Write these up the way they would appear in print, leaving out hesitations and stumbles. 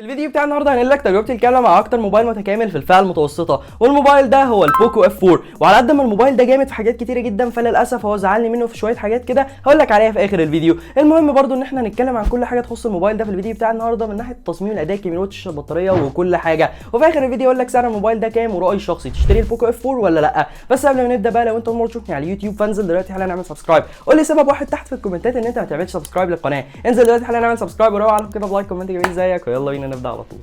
في الفيديو بتاع النهارده هنقول لك تجربتي الكامله مع اكتر موبايل متكامل في الفئه المتوسطه، والموبايل ده هو البوكو اف 4. وعلى قد ما الموبايل ده جامد في حاجات كتيره جدا، فللاسف هو زعلني منه في شويه حاجات كده هقول لك عليها في اخر الفيديو. المهم برضو ان احنا هنتكلم عن كل حاجه تخص الموبايل ده في الفيديو بتاع النهارده، من ناحيه التصميم، الاداء، كاميرات، الشاشه، البطاريه، وكل حاجه. وفي اخر الفيديو اقول لك سعر الموبايل ده كام ورايي الشخصي، تشتري البوكو اف 4 ولا لا. بس قبل ما نبدا بقى، لو انت اول مره تشوفني على اليوتيوب فانزل دلوقتي حالا اعمل سبسكرايب. قول لي سبب واحد تحت في الكومنتات ان انت ما تعملش سبسكرايب للقناه. انزل دلوقتي حالا اعمل سبسكرايب وروح على كده بلايك كومنت جميل زيك، ويلا بينا نبدا على طول.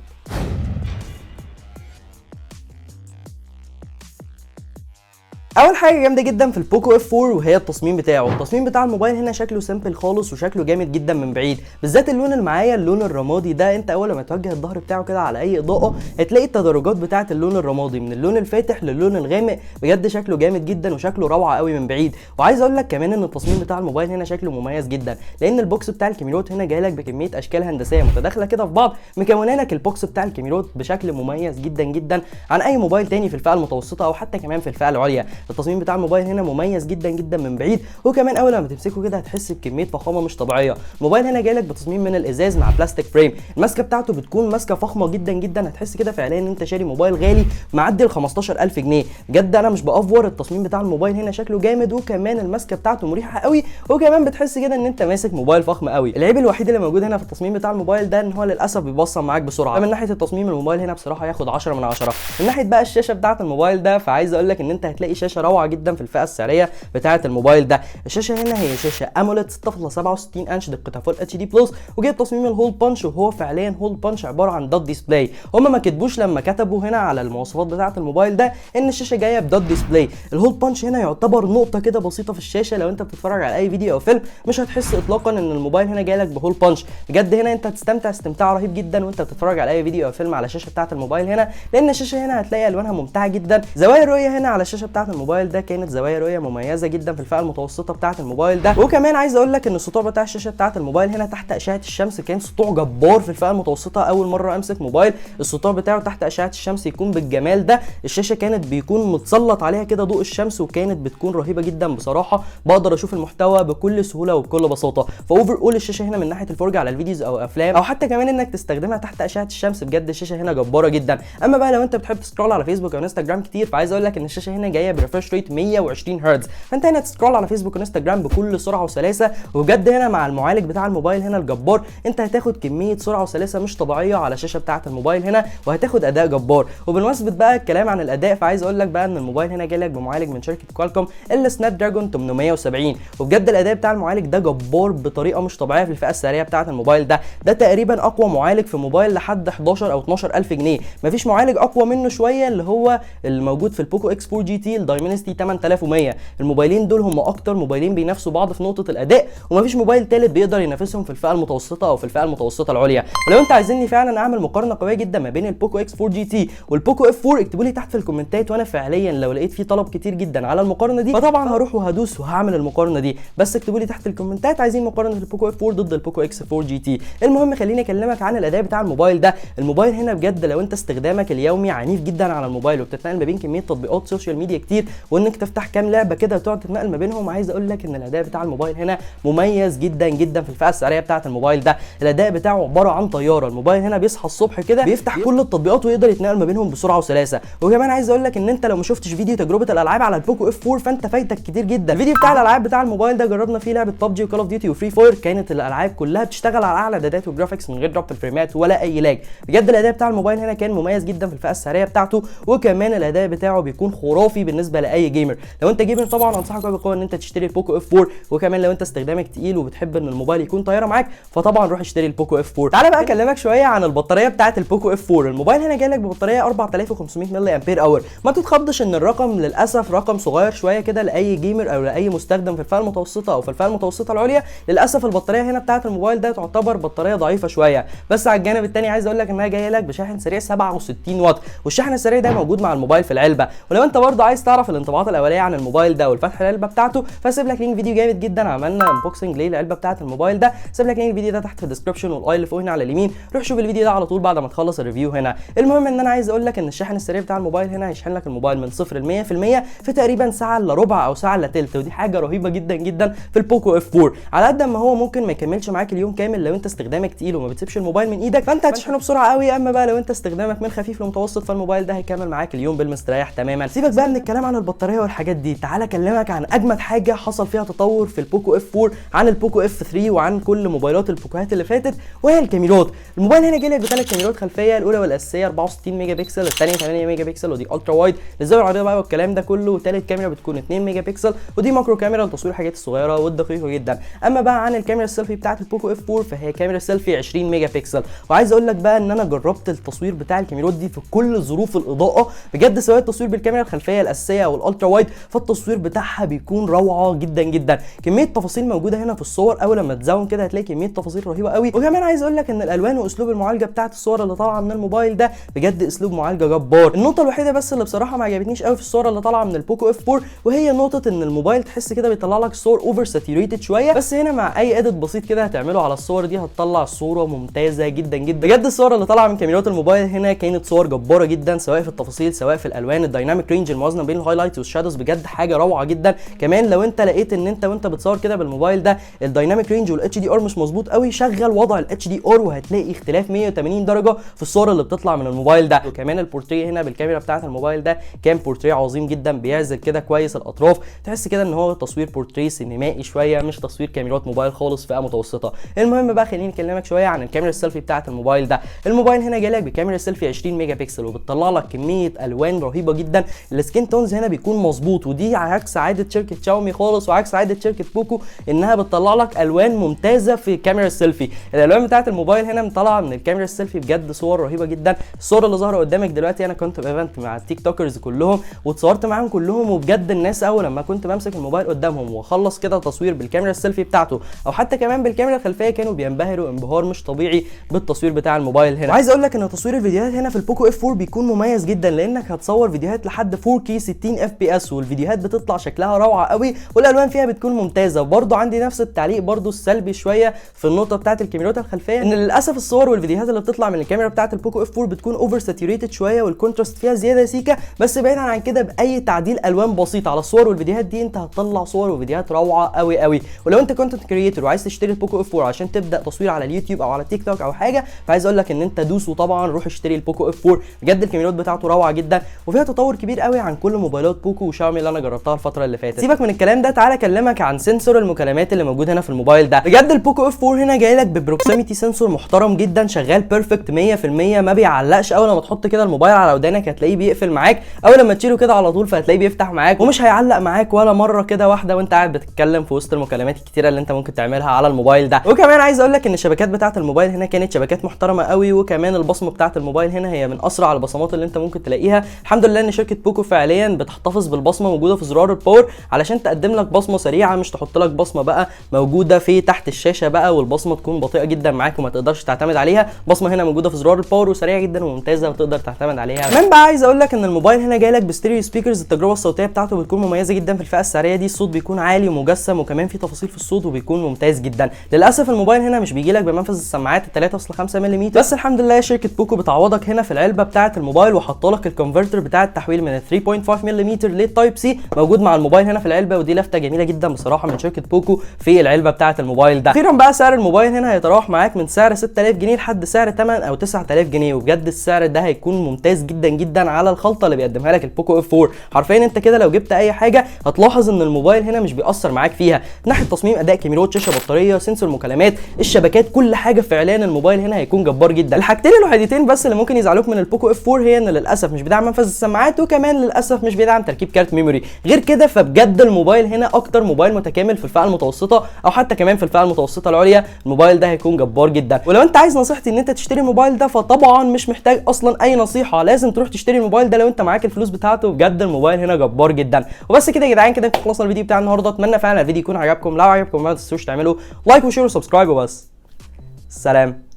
اول حاجه جامده جدا في البوكو اف 4 وهي التصميم بتاعه. التصميم بتاع الموبايل هنا شكله سيمبل خالص وشكله جامد جدا من بعيد، بالذات اللون اللي معايا، اللون الرمادي ده. انت اول ما توجه الظهر بتاعه كده على اي اضاءه هتلاقي التدرجات بتاعه اللون الرمادي من اللون الفاتح للون الغامق. بجد شكله جامد جدا وشكله روعه قوي من بعيد. وعايز اقول لك كمان ان التصميم بتاع الموبايل هنا شكله مميز جدا، لان البوكس بتاع الكاميرات هنا جاي لك بكميه اشكال هندسيه متداخله كده في بعض، مكونه لك البوكس بتاع الكاميرات بشكل مميز جدا جدا عن اي موبايل تاني في الفئه المتوسطه او حتى كمان في الفئه العليا. التصميم بتاع الموبايل هنا مميز جدا جدا من بعيد، وكمان اول ما تمسكه كده هتحس بكميه فخامه مش طبيعيه. الموبايل هنا جايلك بتصميم من الازاز مع بلاستيك فريم، الماسكه بتاعته بتكون ماسكه فخمه جدا جدا، هتحس كده فعليا ان انت شاري موبايل غالي معدي ال 15000 جنيه. بجد انا مش بافور، التصميم بتاع الموبايل هنا شكله جامد، وكمان الماسكه بتاعته مريحه قوي، وكمان بتحس كده ان انت ماسك موبايل فخم قوي. العيب الوحيد اللي موجود هنا في التصميم بتاع الموبايل ده ان هو للاسف بيبصم معاك بسرعه. من ناحيه التصميم الموبايل هنا بصراحه ياخد 10 من 10. من ناحيه بقى الشاشه بتاعه الموبايل ده، فعايز اقول لك ان انت هتلاقي شاشه روعه جدا في الفئه السعريه بتاعه الموبايل ده. الشاشه هنا هي شاشه اموليد 6.67 انش دقتها فول اتش دي بلس، وجايب تصميم الهول بانش، وهو فعليا هول بانش عباره عن دوت ديسبلاي. هم ما كتبوش لما كتبوا هنا على المواصفات بتاعه الموبايل ده ان الشاشه جايه بدوت ديسبلاي. الهول بانش هنا يعتبر نقطه كده بسيطه في الشاشه، لو انت بتتفرج على اي فيديو او فيلم مش هتحس اطلاقا ان الموبايل هنا جاي لك بهول بانش. بجد هنا انت هتستمتع استمتاع رهيب جدا وانت بتتفرج على اي فيديو او فيلم على الشاشه بتاعه الموبايل هنا، لان الشاشه هنا هتلاقي الوانها ممتعه جدا. زوايا الرؤيه هنا على الشاشه بتاعه الموبايل ده كانت زوايا رؤيه مميزه جدا في الفئه المتوسطه بتاعه الموبايل ده. وكمان عايز اقول لك ان السطوع بتاع الشاشه بتاعه الموبايل هنا تحت اشعه الشمس كان سطوع جبار في الفئه المتوسطه. اول مره امسك موبايل السطوع بتاعه تحت اشعه الشمس يكون بالجمال ده. الشاشه كانت بيكون متسلط عليها كده ضوء الشمس، وكانت بتكون رهيبه جدا بصراحه، بقدر اشوف المحتوى بكل سهوله وبكل بساطه. فاوفر اول الشاشه هنا من ناحيه الفرجه على الفيديوز او افلام او حتى كمان انك تستخدمها تحت اشعه الشمس، بجد الشاشه هنا جباره جدا. اما بقى لو انت بتحب تسكرول على فيسبوك او انستجرام كتير، فعايز اقول لك ان الشاشه هنا جايه بريفرش ريت 120 هرتز، فانت هنا تسكرول على فيسبوك وانستجرام بكل سرعه وسلاسه. وبجد هنا مع المعالج بتاع الموبايل هنا الجبار، انت هتاخد كميه سرعه وسلاسه مش طبيعيه على الشاشه بتاعه الموبايل هنا، وهتاخد اداء جبار. وبالمناسبه بقى الكلام عن الاداء، فعايز اقول لك بقى ان الموبايل هنا جاي لك بمعالج من شركه كوالكوم السناب دراجون 870، وبجد الاداء بتاع المعالج ده جبار بطريقه مش طبيعيه في الفئه السعريه بتاعه الموبايل ده. ده تقريبا اقوى معالج في موبايل لحد 11 او 12000 جنيه، مفيش معالج اقوى منه شويه، اللي هو الموجود في البوكو اكس 4 جي تي الدايمنستي 8100. الموبايلين دول هم اكتر موبايلين بينافسوا بعض في نقطه الاداء، ومفيش موبايل ثالث بيقدر ينافسهم في الفئه المتوسطه او في الفئه المتوسطه العليا. ولو انت عايزيني فعلا اعمل مقارنه قويه جدا ما بين البوكو اكس 4 جي تي والبوكو اف 4، اكتبوا لي تحت في الكومنتات، وانا فعليا لو لقيت في طلب كتير جدا على المقارنه دي فطبعا هروح وهدوس وهعمل المقارنه دي. بس اكتبوا لي تحت الكومنتات عايزين مقارنه البوكو اف 4 ضد البوكو اكس 4 جي تي. المهم خليني اكلمك عن الاداء بتاع الموبايل ده. الموبايل هنا بجد لو انت استخدامك اليومي عنيف جدا على الموبايل وبتتنقل ما بين كميه تطبيقات سوشيال ميديا كتير، وانك تفتح كام لعبه كده وتقعد تتنقل ما بينهم، عايز اقول لك ان الاداء بتاع الموبايل هنا مميز جدا جدا في الفئه السعريه بتاعه الموبايل ده. الاداء بتاعه عباره عن طياره، الموبايل هنا بيصحى الصبح كده بيفتح كل التطبيقات ويقدر يتنقل ما بينهم بسرعه وسلاسه. وكمان عايز اقول لك ان انت لو ما شفتش فيديو تجربه الالعاب على البوكو اف 4 فانت فايتك كتير جدا. الفيديو بتاع الالعاب بتاع الموبايل ده جربنا فيه لعبه ببجي وكول اوف ديوتي وفري فاير، كانت الالعاب كلها بتشتغل على اعلى اعدادات وجرافيكس من غير ضبط الفريمات ولا اي لاج. بجد الاداء بتاع الموبايل هنا كان مميز جدا في الفئه السعريه بتاعته، وكمان الاداء بتاعه بيكون خرافي بالنسبه لاي جيمر. لو انت جيمر طبعا انصحك بقوه ان انت تشتري البوكو اف 4، وكمان لو انت استخدامك تقيل وبتحب ان الموبايل يكون طياره معاك فطبعا روح اشتري البوكو اف 4. تعالى بقى اكلمك شويه عن البطاريه بتاعه البوكو اف 4. الموبايل هنا جاي لك ببطاريه 4500 ملي امبير اور. ما تتخضش ان الرقم للاسف رقم صغير شويه كده لاي جيمر او لاي مستخدم في الفئه المتوسطه او في الفئه المتوسطه العليا. للاسف البطاريه هنا بتاعه الموبايل ده تعتبر بطاريه ضعيفه شويه، بس على الجانب الثاني عايز اقول لك انها جايه لك بشاحن سريع 67 واط، والشحن السريع ده موجود مع الموبايل في العلبه. ولو انت برضه عايز تعرف الانطباعات الاوليه عن الموبايل ده والفتح العلبه بتاعته، فاسيب لك لينك فيديو جامد جدا عملنا انبوكسنج للعلبه بتاعه الموبايل ده، سيب لك لينك الفيديو ده تحت في الديسكربشن والاي اللي فوق هنا على اليمين، روح شوف الفيديو ده على طول بعد ما تخلص الريفيو هنا. المهم ان انا عايز اقول لك ان الشاحن السريع بتاع الموبايل هنا هيشحن لك الموبايل من 0 ل 100% في تقريبا ساعه الا ربع او ساعه الا ثلث، ودي حاجه رهيبه جدا جدا في البوكو اف 4. على قد ما هو ممكن ما يكملش معاك اليوم كامل لو انت استخدامك تقيل وما بتسيبش الموبايل من ايدك، فانت هتشحنه بسرعه قوي. اما بقى لو انت استخدامك من خفيف لمتوسط فالموبايل ده هيكمل معاك اليوم بالمستريح تماما. سيبك بقى من الكلام عن البطاريه والحاجات دي، تعالى اكلمك عن اجمد حاجه حصل فيها تطور في البوكو اف 4 عن البوكو اف 3 وعن كل موبايلات البوكوهات اللي فاتت، وهي الكاميرات. الموبايل هنا جاي لك بثلاث كاميرات خلفيه، الاولى والاساسيه 64 ميجا بكسل، الثانيه 8 ميجا بكسل ودي الترا وايد للزاويه العريضه بقى والكلام ده كله، وثالث كاميرا بتكون 2 ميجا بكسل ودي ماكرو كاميرا لتصوير الحاجات الصغيره والدقيقه جدا. اما بقى عن الكاميرا السيلفي بتاعه البوكو اف 4 فهي كاميرا سيلفي 20 ميجا بكسل، وعايز اقول لك بقى ان انا جربت التصوير بتاع الكاميرات دي في كل ظروف الاضاءه بجد، سواء التصوير بالكاميرا الخلفيه الاساسيه او الالترا وايد فالتصوير بتاعها بيكون روعه جدا جدا. كميه تفاصيل موجوده هنا في الصور، اول لما تزوم كده هتلاقي كميه تفاصيل رهيبه قوي. وكمان عايز اقول لك ان الالوان واسلوب المعالجه بتاعه الصور اللي طالعه من الموبايل ده بجد اسلوب معالجه جبار. النقطه الوحيده بس اللي بصراحه ما عجبتنيش قوي في الصور اللي طالعه من البوكو اف 4 وهي نقطه ان الموبايل تحس كده بيطلع لك صور اوفر ساتوريتد شويه، بس هنا مع اي اديت بسيط كده هتعمله على الصور دي هتطلع صوره ممتازه جدا جدا. بجد الصور اللي طالعه من كاميرات الموبايل هنا كانت صور جباره جدا، سواء في التفاصيل سواء في الالوان، الدايناميك رينج الموازنه بين الهايلايتس والشادوز بجد حاجه روعه جدا. كمان لو انت لقيت ان انت وانت بتصور كده بالموبايل ده الدايناميك رينج والاتش دي ار مش مظبوط قوي، شغل وضع الاتش دي ار وهتلاقي اختلاف 180 درجه في الصور اللي بتطلع من الموبايل ده. وكمان البورتريه هنا بالكاميرا بتاعه الموبايل ده كان بورتريه عظيم جدا، بيعزل كده كويس الاطراف، تحس كده ان هو تصوير بورتريه سينمائي شويه مش تصوير كاميرات موبايل خالص فئه متوسطه. المهم بقى خليني اكلمك شويه عن الكاميرا السيلفي بتاعه الموبايل ده. الموبايل هنا جايلك بكاميرا سيلفي 20 ميجا بكسل وبتطلع لك كميه الوان رهيبه جدا، السكين تونز هنا بيكون مظبوط، ودي عكس عاده شركه شاومي خالص وعكس عاده شركه بوكو انها بتطلع لك الوان ممتازه في الكاميرا السيلفي. الالوان بتاعه الموبايل هنا مطلعه من الكاميرا السيلفي بجد صور رهيبه جدا. الصوره اللي ظاهره قدامك دلوقتي انا كنت في ايفنت مع التيك توكرز كلهم واتصورت معاهم كلهم، وبجد الناس اول لما كنت بمسك الموبايل قدامهم واخلص كده تصوير بالكاميرا السيلفي بتاعته او حتى كمان بالكاميرا الخلفيه كانوا بينبهروا انبهار مش طبيعي بالتصوير بتاع الموبايل هنا. وعايز اقول لك ان تصوير الفيديوهات هنا في البوكو اف 4 بيكون مميز جدا، لانك هتصور فيديوهات لحد 4K 60 FPS والفيديوهات بتطلع شكلها روعه قوي والالوان فيها بتكون ممتازه. وبرده عندي نفس التعليق برده السلبي شويه في النقطه بتاعه الكاميرات الخلفيه، ان للاسف الصور والفيديوهات اللي بتطلع من الكاميرا بتاعه البوكو اف 4 بتكون اوفر ساتوريتد شويه والكونتراست فيها زياده سيكه، بس بعيدا عن كده باي تعديل الوان بسيط على الصور والفيديوهات دي انت هتطلع صور وفيديوهات روعه قوي قوي. ولو انت كونتنت كريتور وعايز تشتري البوكو اف 4 عشان تبدا تصوير على اليوتيوب او على تيك توك او حاجه، فعايز اقول لك ان انت دوس وطبعا روح اشتري البوكو اف 4. بجد الكاميرات بتاعته روعه جدا وفيها تطور كبير قوي عن كل موبايلات بوكو وشاومي اللي انا جربتها الفتره اللي فاتت. سيبك من الكلام ده، تعالى اكلمك عن سنسور المكالمات اللي موجود هنا في الموبايل ده. بجد البوكو اف 4 هنا جاي لك ببروكسيميتي سنسور محترم جدا، شغال بيرفكت 100%، ما بيعلقش. اول ما تحط كده الموبايل على ودانك هتلاقيه بيقفل معاك، اول لما تشيله كده على طول فهتلاقيه بيفتح معاك، ومش هيعلق معاك ولا مره كده واحده وانت قاعد بتتكلم في وسط المكالمات الكتيره اللي انت ممكن تعملها على الموبايل ده. وكمان عايز اقول لك ان الشبكات بتاعه الموبايل هنا كانت شبكات محترمه قوي، وكمان البصمه بتاعه الموبايل هنا هي من اسرع البصمات اللي انت ممكن تلاقيها. الحمد لله ان شركه بوكو فعليا بتحتفظ بالبصمه موجوده في زرار الباور علشان تقدم لك بصمه سريعه، مش تحط لك بصمه بقى موجوده في تحت الشاشه بقى والبصمه تكون بطيئه جدا معاك وما تقدرش تعتمد عليها. بصمه هنا موجوده في زرار الباور وسريعه جدا وممتازه وتقدر تعتمد عليها. كمان بقى عايز اقول لك ان الموبايل هنا جاي لك بستيريو سبيكرز، التجربه الصوتيه بتاعته بتكون مميزه جدا في الفئه السعريه دي، الصوت بيكون عالي ومجسم وكمان في تفاصيل في الصوت وبيكون ممتاز جدا. للاسف الموبايل هنا مش بيجي لك بمنفذ السماعات 3.5 ملم، بس الحمد لله شركه بوكو بتعوضك هنا في العلبه بتاعه الموبايل وحاطه لك الكونفرتر بتاع التحويل من 3.5 ملم للتايب سي موجود مع الموبايل هنا في العلبه، ودي لفته جميله جدا بصراحه من شركه بوكو في العلبه بتاعه الموبايل ده. اخيرا بقى سعر الموبايل هنا هيتراوح معاك من سعر 6000 جنيه لحد سعر 8 او 9000 جنيه، وبجد السعر ده هيكون ممتاز جدا جدا على الخلطه اللي بيقدمها لك البوكو اف 4. حرفيا انت كده لو جبت اي حاجه هتلاحظ ان الموبايل هنا مش بيأثر معاك فيها، من ناحيه تصميم، اداء، كاميرات، شاشه، بطاريه، سنسور مكالمات، الشبكات، كل حاجه فعليا الموبايل هنا هيكون جبار جدا. الحاجتين الوحيدتين بس اللي ممكن يزعلوك من البوكو اف 4 هي ان للاسف مش بيدعم منفذ السماعات، وكمان للاسف مش بيدعم تركيب كارت ميموري. غير كده فبجد الموبايل هنا اكتر موبايل متكامل في الفئه المتوسطه او حتى كمان في الفئه المتوسطه العليا، الموبايل ده هيكون جبار جدا. ولو انت عايز نصيحتي ان انت تشتري الموبايل ده فطبعا مش محتاج اصلا اي نصيحه، لازم تروح تشتري الموبايل ده لو انت معاك الفلوس بتاعته. بجد الموبايل هنا جبار جدا. وبس كده يا جدعان، كده خلصنا الفيديو بتاع النهارده. اتمنى فعلا الفيديو يكون عجبكم، لو عجبكم ما تنسوش تعملوا لايك وشير وسبسكرايب وبس. سلام.